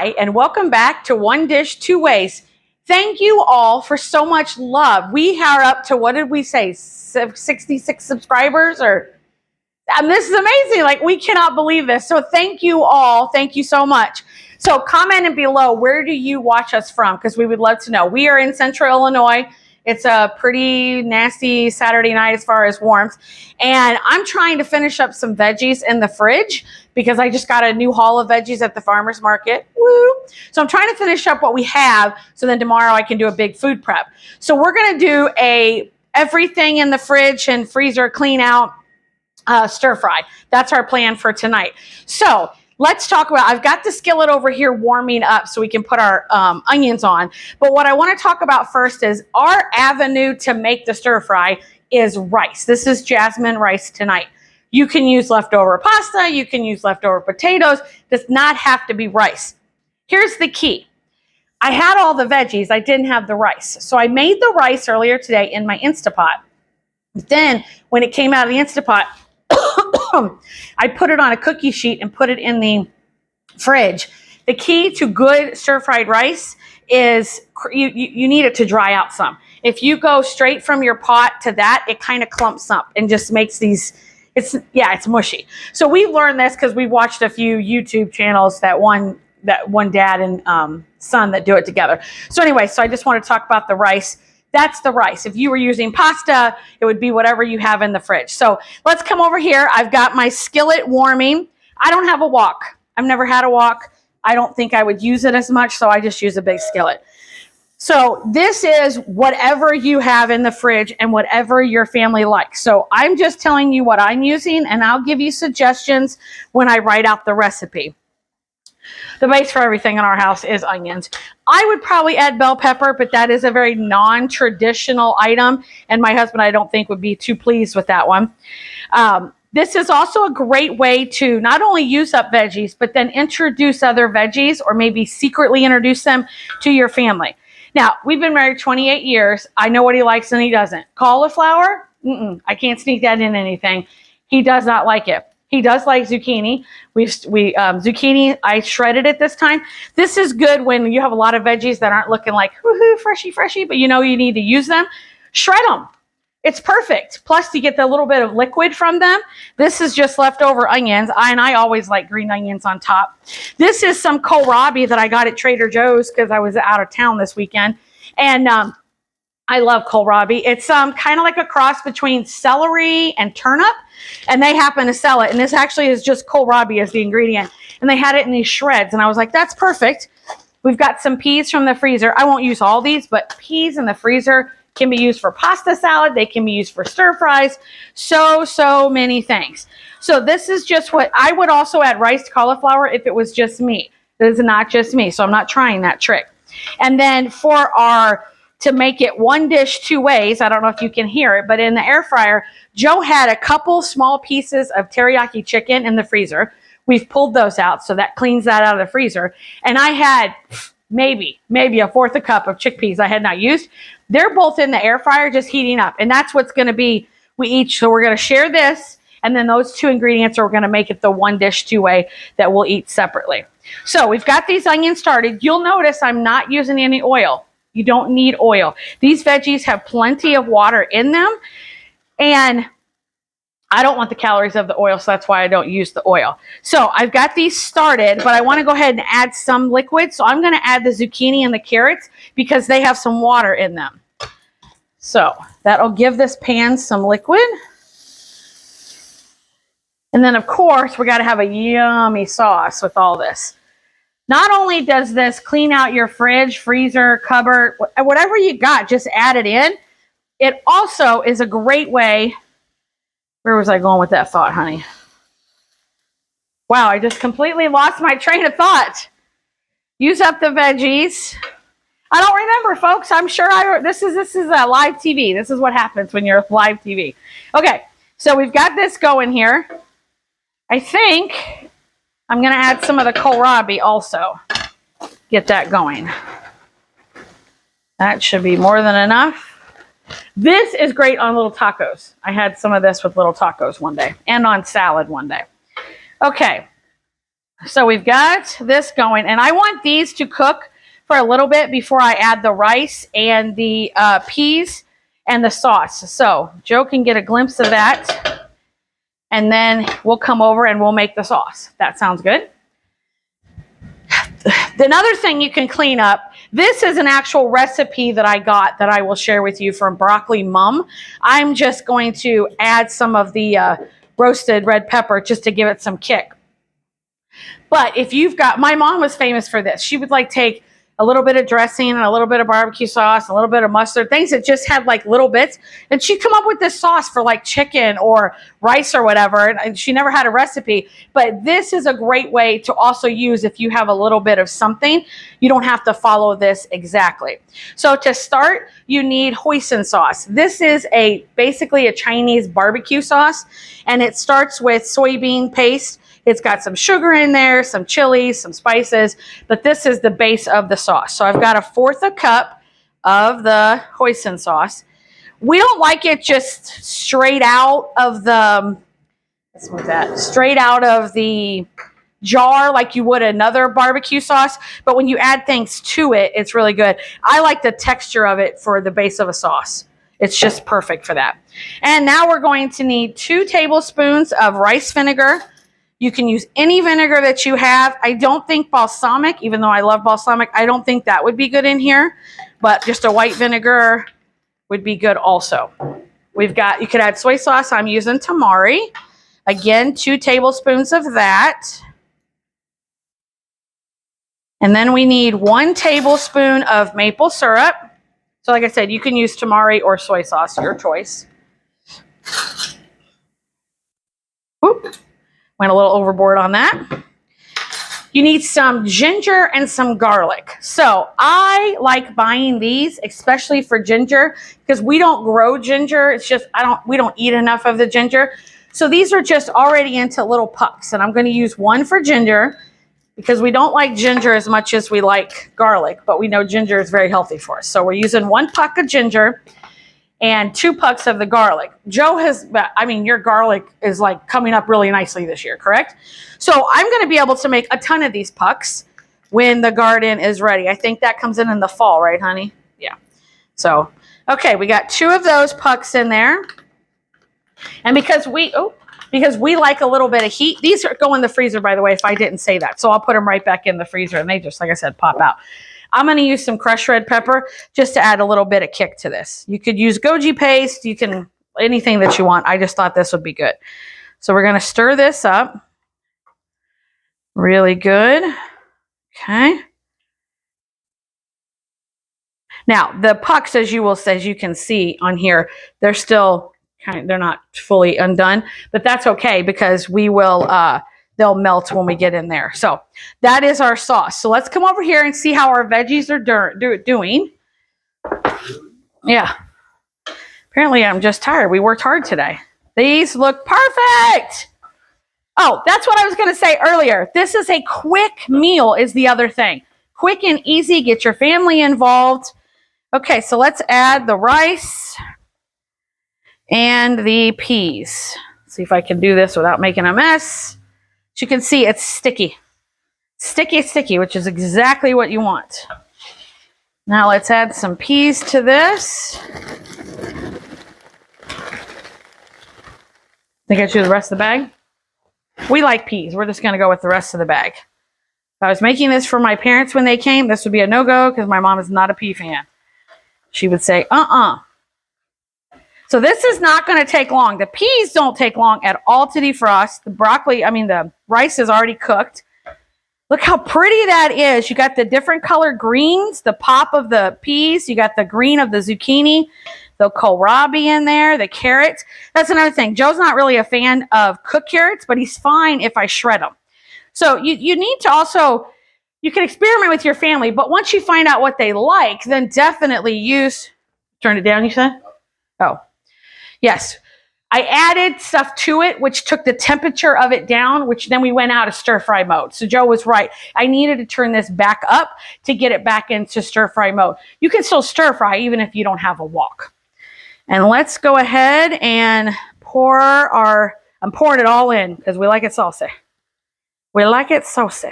Hi, and welcome back to One Dish, Two Ways. Thank you all for so much love. We are up to, what did we say, 66 subscribers? And this is amazing. Like, we cannot believe this. So thank you all. Thank you so much. So comment below, where do you watch us from? Because we would love to know. We are in Central Illinois. It's a pretty nasty Saturday night as far as warmth. And I'm trying to finish up some veggies in the fridge because I just got a new haul of veggies at the farmer's market. Woo! So I'm trying to finish up what we have so then tomorrow I can do a big food prep. So we're going to do a everything in the fridge and freezer clean out stir fry. That's our plan for tonight. So let's talk about, I've got the skillet over here warming up so we can put our onions on. But what I want to talk about first is our avenue to make the stir fry is rice. This is jasmine rice tonight. You can use leftover pasta. You can use leftover potatoes. It does not have to be rice. Here's the key. I had all the veggies. I didn't have the rice. So I made the rice earlier today in my Instapot. Then when it came out of the Instapot, I put it on a cookie sheet and put it in the fridge. The key to good stir-fried rice is you need it to dry out some. If you go straight from your pot to that, it kind of clumps up and just makes these, it's mushy. So we learned this because we watched a few YouTube channels, that one dad and son that do it together. So anyway, so I just want to talk about the rice. That's the rice. If you were using pasta, it would be whatever you have in the fridge. So let's come over here. I've got my skillet warming. I don't have a wok. I've never had a wok. I don't think I would use it as much, so I just use a big skillet. So this is whatever you have in the fridge and whatever your family likes. So I'm just telling you what I'm using, and I'll give you suggestions when I write out the recipe. The base for everything in our house is onions. I would probably add bell pepper, but that is a very non-traditional item, and my husband, I don't think, would be too pleased with that one. This is also a great way to not only use up veggies, but then introduce other veggies, or maybe secretly introduce them to your family. Now, we've been married 28 years. I know what he likes and he doesn't. Cauliflower? I can't sneak that in anything. He does not like it. He does like zucchini. Zucchini, I shredded it this time. This is good when you have a lot of veggies that aren't looking like, woohoo, freshy, freshy, but you know you need to use them. Shred them. It's perfect. Plus, you get the little bit of liquid from them. This is just leftover onions. I always like green onions on top. This is some kohlrabi that I got at Trader Joe's because I was out of town this weekend. And I love kohlrabi. It's kind of like a cross between celery and turnip, and they happen to sell it. And this actually is just kohlrabi as the ingredient. And they had it in these shreds, and I was like, that's perfect. We've got some peas from the freezer. I won't use all these, but peas in the freezer can be used for pasta salad. They can be used for stir fries. So many things. So this is just what I would also add rice to cauliflower if it was just me. This is not just me, so I'm not trying that trick. And then for to make it one dish, two ways, I don't know if you can hear it, but in the air fryer, Joe had a couple small pieces of teriyaki chicken in the freezer. We've pulled those out, so that cleans that out of the freezer. And I had maybe a fourth a cup of chickpeas I had not used. They're both in the air fryer just heating up. And that's what's going to be, so we're going to share this, and then those two ingredients are going to make it the one dish, two way that we'll eat separately. So we've got these onions started. You'll notice I'm not using any oil. You don't need oil. These veggies have plenty of water in them, and I don't want the calories of the oil, so that's why I don't use the oil. So I've got these started, but I want to go ahead and add some liquid. So I'm going to add the zucchini and the carrots because they have some water in them. So that'll give this pan some liquid. And then, of course, we got to have a yummy sauce with all this. Not only does this clean out your fridge, freezer, cupboard, whatever you got, just add it in. It also is a great way. Where was I going with that thought, honey? Wow, I just completely lost my train of thought. Use up the veggies. I don't remember, folks. I'm sure this is a live TV. This is what happens when you're live TV. Okay, so we've got this going here. I think I'm going to add some of the kohlrabi also. Get that going. That should be more than enough. This is great on little tacos. I had some of this with little tacos one day and on salad one day. Okay. So we've got this going, and I want these to cook for a little bit before I add the rice and the peas and the sauce. So Joe can get a glimpse of that, and then we'll come over and we'll make the sauce. That sounds good. Another thing you can clean up, this is an actual recipe that I got that I will share with you from Broccoli Mum. I'm just going to add some of the roasted red pepper just to give it some kick. But if you've got, my mom was famous for this. She would like take a little bit of dressing and a little bit of barbecue sauce, a little bit of mustard, things that just had like little bits. And she'd come up with this sauce for like chicken or rice or whatever. And she never had a recipe. But this is a great way to also use if you have a little bit of something. You don't have to follow this exactly. So to start, you need hoisin sauce. This is basically a Chinese barbecue sauce. And it starts with soybean paste. It's got some sugar in there, some chilies, some spices, but this is the base of the sauce. So I've got 1/4 cup of the hoisin sauce. We don't like it just straight out of the, let's move that, straight out of the jar like you would another barbecue sauce, but when you add things to it, it's really good. I like the texture of it for the base of a sauce. It's just perfect for that. And now we're going to need 2 tablespoons of rice vinegar. You can use any vinegar that you have. I don't think balsamic, even though I love balsamic, I don't think that would be good in here, but just a white vinegar would be good also. We've got, you could add soy sauce. I'm using tamari. Again, 2 tablespoons of that. And then we need 1 tablespoon of maple syrup. So like I said, you can use tamari or soy sauce, your choice. Whoop. Went a little overboard on that. You need some ginger and some garlic. So I like buying these, especially for ginger, because we don't grow ginger. It's just, we don't eat enough of the ginger. So these are just already into little pucks. And I'm going to use 1 for ginger because we don't like ginger as much as we like garlic, but we know ginger is very healthy for us. So we're using 1 puck of ginger and 2 pucks of the garlic. Joe has, I mean, your garlic is like coming up really nicely this year, correct? So I'm going to be able to make a ton of these pucks when the garden is ready. I think that comes in the fall, right, honey? Yeah. So, okay, we got 2 of those pucks in there. And because we like a little bit of heat, these go in the freezer, by the way, if I didn't say that. So I'll put them right back in the freezer and they just, like I said, pop out. I'm going to use some crushed red pepper just to add a little bit of kick to this. You could use goji paste. You can, anything that you want. I just thought this would be good. So we're going to stir this up. Really good. Okay. Now, the pucks, as you can see on here, they're still they're not fully undone, but that's okay because we will, they'll melt when we get in there. So that is our sauce. So let's come over here and see how our veggies are doing. Yeah. Apparently I'm just tired. We worked hard today. These look perfect. Oh, that's what I was going to say earlier. This is a quick meal is the other thing. Quick and easy. Get your family involved. Okay, so let's add the rice and the peas. See if I can do this without making a mess. As you can see, it's sticky. Sticky, which is exactly what you want. Now let's add some peas to this. Think I should do the rest of the bag? We like peas. We're just going to go with the rest of the bag. If I was making this for my parents when they came, this would be a no-go because my mom is not a pea fan. She would say, So this is not going to take long. The peas don't take long at all to defrost. The rice is already cooked. Look how pretty that is. You got the different colored greens, the pop of the peas. You got the green of the zucchini, the kohlrabi in there, the carrots. That's another thing. Joe's not really a fan of cooked carrots, but he's fine if I shred them. So you need to also, you can experiment with your family, but once you find out what they like, then definitely use, turn it down, you said? Oh, yes. I added stuff to it, which took the temperature of it down, which then we went out of stir fry mode. So Joe was right. I needed to turn this back up to get it back into stir fry mode. You can still stir fry even if you don't have a wok. And let's go ahead and I'm pouring it all in because we like it saucy. We like it saucy.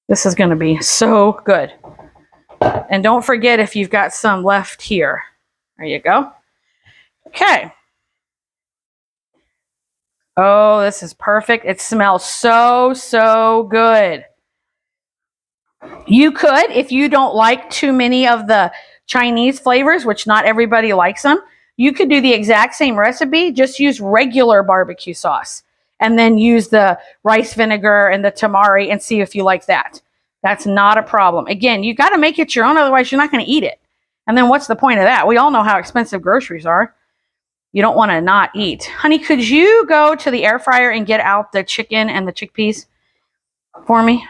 This is going to be so good. And don't forget if you've got some left here. There you go. Okay. Oh, this is perfect. It smells so, so good. You could, if you don't like too many of the Chinese flavors, which not everybody likes them, you could do the exact same recipe, just use regular barbecue sauce and then use the rice vinegar and the tamari and see if you like that. That's not a problem. Again, you got to make it your own, otherwise you're not going to eat it. And then what's the point of that? We all know how expensive groceries are. You don't want to not eat. Honey, could you go to the air fryer and get out the chicken and the chickpeas for me?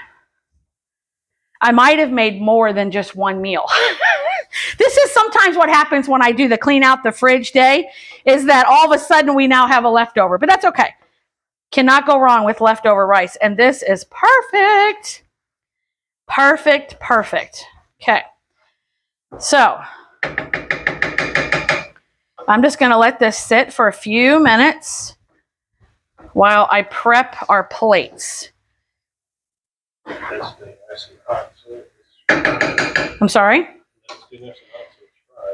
I might have made more than just one meal. This is sometimes what happens when I do the clean out the fridge day, is that all of a sudden we now have a leftover, but that's okay. Cannot go wrong with leftover rice. And this is perfect. Perfect, perfect. Okay. So I'm just going to let this sit for a few minutes while I prep our plates. I'm sorry?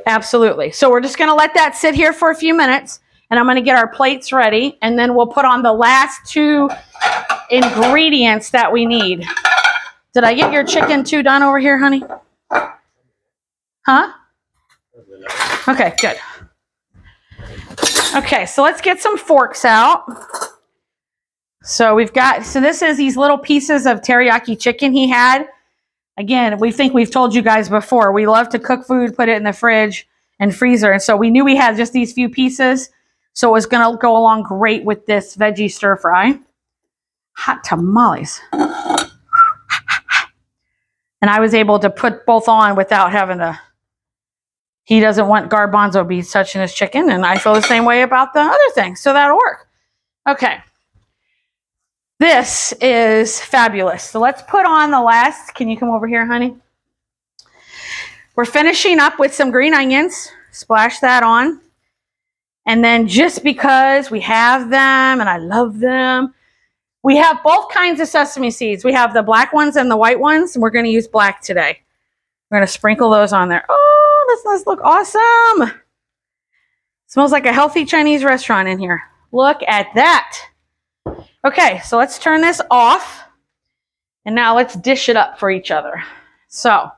Absolutely. So we're just going to let that sit here for a few minutes, and I'm going to get our plates ready, and then we'll put on the last two ingredients that we need. Did I get your chicken too done over here, honey? Huh? Okay, good. Okay, so let's get some forks out. So we've got, so this is these little pieces of teriyaki chicken he had. Again, we've told you guys before, we love to cook food, put it in the fridge and freezer. And so we knew we had just these few pieces. So it was going to go along great with this veggie stir fry. Hot tamales. And I was able to put both on without having to, he doesn't want garbanzo beans touching his chicken. And I feel the same way about the other thing. So that'll work. Okay. This is fabulous. So let's put on the last, can you come over here, honey? We're finishing up with some green onions. Splash that on. And then just because we have them and I love them, we have both kinds of sesame seeds. We have the black ones and the white ones, and we're going to use black today. We're going to sprinkle those on there. Oh, this does look awesome. Smells like a healthy Chinese restaurant in here. Look at that. Okay, so let's turn this off. And now let's dish it up for each other. So,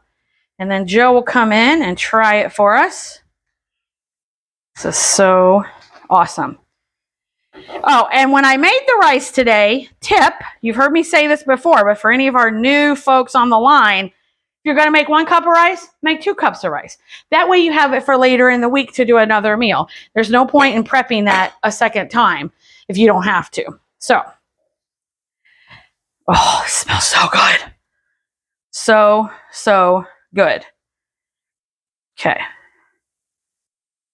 and then Joe will come in and try it for us. This is so awesome. Oh, and when I made the rice today, tip, you've heard me say this before, but for any of our new folks on the line, if you're going to make 1 cup of rice, make 2 cups of rice. That way you have it for later in the week to do another meal. There's no point in prepping that a second time if you don't have to. So, oh, it smells so good. So, so good. Okay.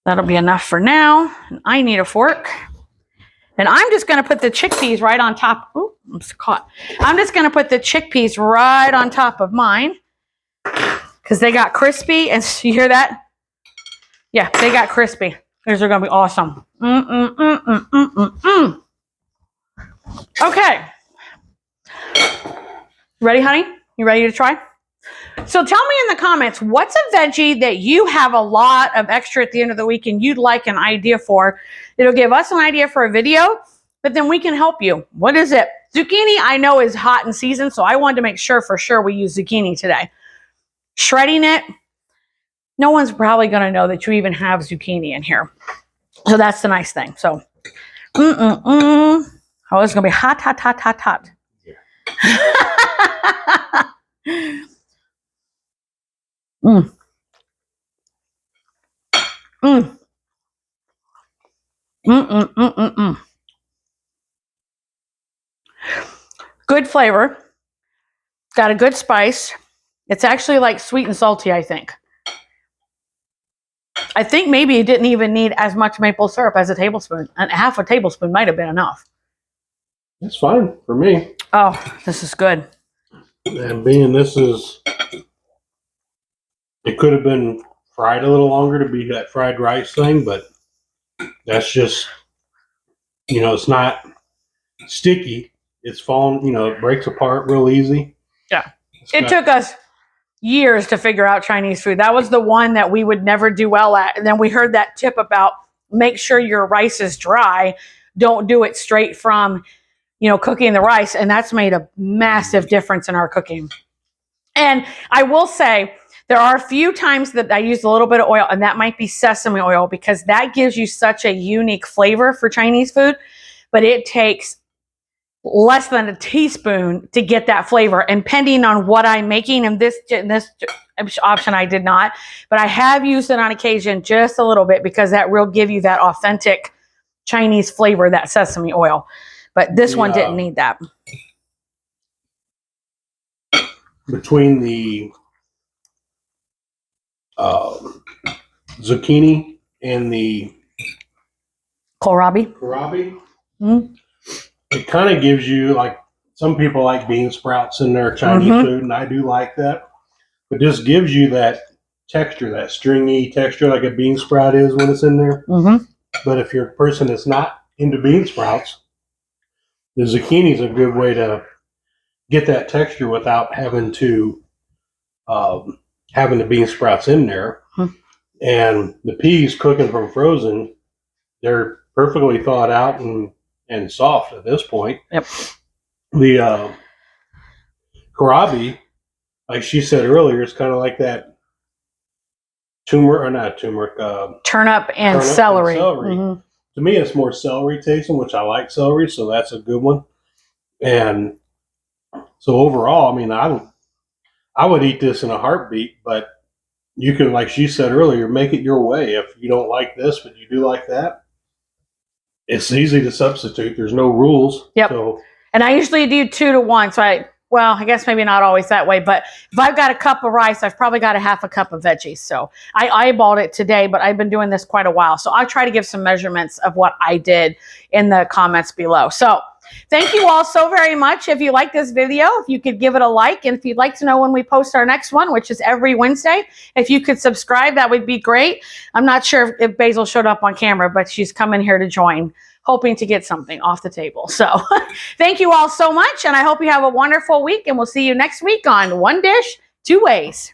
That'll be enough for now. And I need a fork. And I'm just going to put the chickpeas right on top. Ooh, I'm caught. I'm just going to put the chickpeas right on top of mine because they got crispy. And you hear that? Yeah, they got crispy. These are going to be awesome. Okay. Ready, honey? You ready to try? So tell me in the comments, what's a veggie that you have a lot of extra at the end of the week and you'd like an idea for? It'll give us an idea for a video, but then we can help you. What is it? Zucchini, I know, is hot in season, so I wanted to make sure for sure we use zucchini today. Shredding it, no one's probably going to know that you even have zucchini in here. So that's the nice thing. So, oh, it's going to be hot, hot, hot, hot, hot. Yeah. Good flavor. Got a good spice. It's actually like sweet and salty, I think. I think maybe it didn't even need as much maple syrup as a tablespoon. And half a tablespoon might have been enough. That's fine for me. Oh, this is good. And being this is, it could have been fried a little longer to be that fried rice thing, but that's just, you know, it's not sticky. it's fallen, it breaks apart real easy. Yeah. It took us years to figure out Chinese food. That was the one that we would never do well at. And then we heard that tip about make sure your rice is dry. Don't do it straight from, cooking the rice. And that's made a massive difference in our cooking. And I will say, there are a few times that I use a little bit of oil, and that might be sesame oil, because that gives you such a unique flavor for Chinese food. But it takes less than a teaspoon to get that flavor. And depending on what I'm making, in this option I did not, but I have used it on occasion just a little bit, because that will give you that authentic Chinese flavor, that sesame oil. But this one didn't need that. Between the zucchini and the kohlrabi, it kind of gives you, like, some people like bean sprouts in their Chinese food, and I do like that. But this gives you that texture, that stringy texture, like a bean sprout is when it's in there. But if you're a person that's not into bean sprouts, the zucchini is a good way to get that texture without having to having the bean sprouts in there. And the peas, cooking from frozen, they're perfectly thawed out and soft at this point. Yep. The kohlrabi, like she said earlier, is kind of like that turnip and celery. To me, it's more celery tasting, which I like celery, so that's a good one. And so overall, I mean, I would eat this in a heartbeat, but you can, like she said earlier, make it your way. If you don't like this, but you do like that, it's easy to substitute. There's no rules. Yep. So, and I usually do 2 to 1. So I guess maybe not always that way, but if I've got a cup of rice, I've probably got a half a cup of veggies. So I eyeballed it today, but I've been doing this quite a while. So I'll try to give some measurements of what I did in the comments below. So thank you all so very much. If you like this video, if you could give it a like, and if you'd like to know when we post our next one, which is every Wednesday, if you could subscribe, that would be great. I'm not sure if Basil showed up on camera, but she's coming here to join, hoping to get something off the table. So thank you all so much, and I hope you have a wonderful week, and we'll see you next week on One Dish, Two Ways.